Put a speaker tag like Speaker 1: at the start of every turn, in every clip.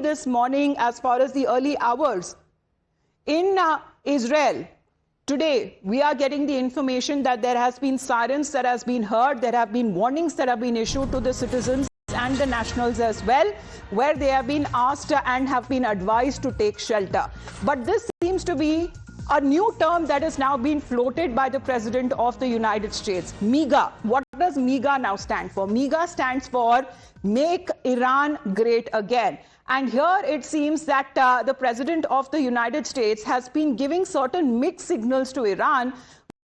Speaker 1: this morning as far as the early hours. In Israel, today, we are getting the information that there has been sirens that has been heard. There have been warnings that have been issued to the citizens and the nationals as well, where they have been asked and have been advised to take shelter. But this seems to be a new term that is now being floated by the President of the United States, MEGA. What does MEGA now stand for? MEGA stands for Make Iran Great Again. And here it seems that the President of the United States has been giving certain mixed signals to Iran,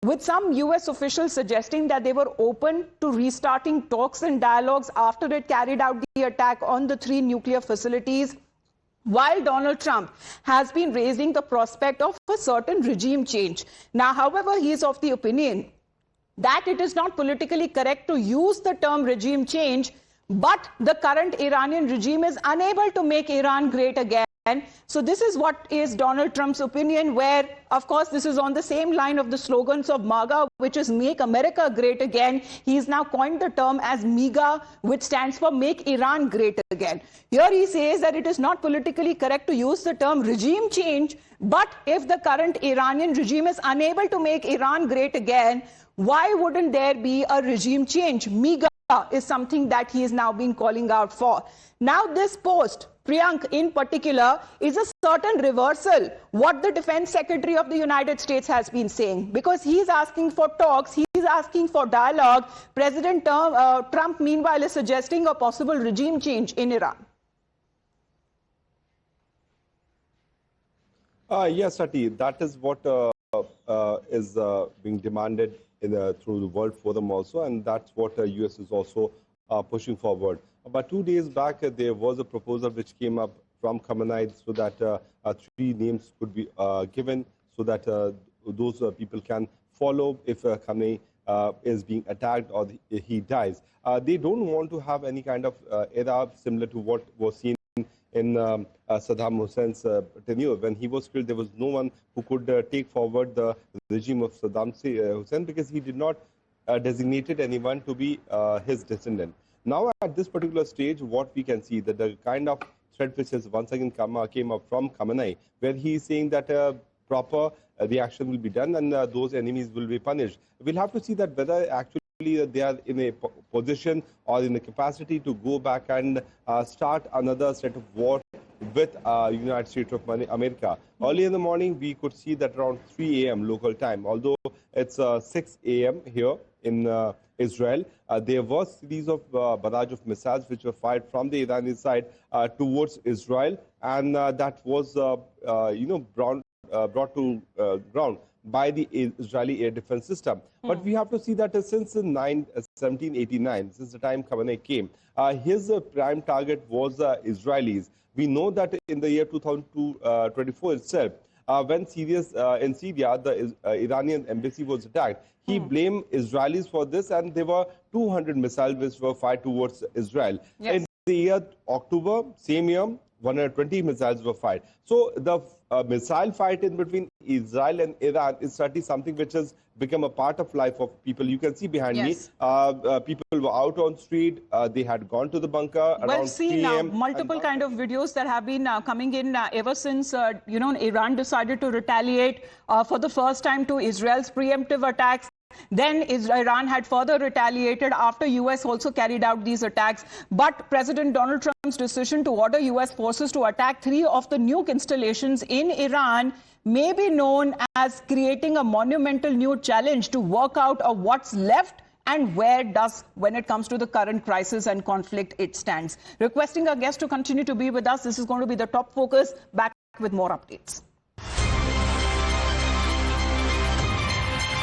Speaker 1: with some US officials suggesting that they were open to restarting talks and dialogues after it carried out the attack on the 3 nuclear facilities, while Donald Trump has been raising the prospect of a certain regime change. Now, however, he is of the opinion that it is not politically correct to use the term regime change, but the current Iranian regime is unable to make Iran great again. So this is what is Donald Trump's opinion, where, of course, this is on the same line of the slogans of MAGA, which is Make America Great Again. He's now coined the term as MEGA, which stands for Make Iran Great Again. Here he says that it is not politically correct to use the term regime change, but if the current Iranian regime is unable to make Iran great again, why wouldn't there be a regime change? MEGA is something that he is now being calling out for. Now this post, Priyank in particular, is a certain reversal what the Defense Secretary of the United States has been saying, because he's asking for talks, he's asking for dialogue. President Trump, meanwhile, is suggesting a possible regime change in Iran.
Speaker 2: Yes, Sati, that is what is being demanded through the World Forum also, and that's what the US is also pushing forward. About 2 days back, there was a proposal which came up from Khamenei so that 3 names could be given so that those people can follow if Khamenei is being attacked or he dies. They don't want to have any kind of era similar to what was seen in Saddam Hussein's tenure. When he was killed, there was no one who could take forward the regime of Saddam Hussein because he did not designated anyone to be his descendant. Now, at this particular stage, what we can see that the kind of threat which has once again came up from Khamenei, where he is saying that proper reaction will be done and those enemies will be punished. We'll have to see that whether actually they are in a position or in a capacity to go back and start another set of war with United States of America. Early in the morning, we could see that around 3 a.m. local time, although it's 6 a.m. here in Israel, there was a series of barrage of missiles which were fired from the Iranian side towards Israel, and that was brought to ground by the Israeli air defense system. But we have to see that since 1789, since the time Khamenei came, his prime target was Israelis. We know that in the year 2024 itself, when in Syria, the Iranian embassy was attacked, he blamed Israelis for this, and there were 200 missiles which were fired towards Israel. Yes. In the year October, same year, 120 missiles were fired. So the missile fight in between Israel and Iran is certainly something which has become a part of life of people. You can see behind me, people were out on street. They had gone to the bunker around 3 a.m.
Speaker 1: Multiple kind of videos that have been coming in ever since, Iran decided to retaliate for the first time to Israel's preemptive attacks. Then Iran had further retaliated after US also carried out these attacks. But President Donald Trump's decision to order US forces to attack 3 of the nuke installations in Iran may be known as creating a monumental new challenge to work out of what's left and when it comes to the current crisis and conflict, it stands. Requesting our guests to continue to be with us. This is going to be the top focus. Back with more updates.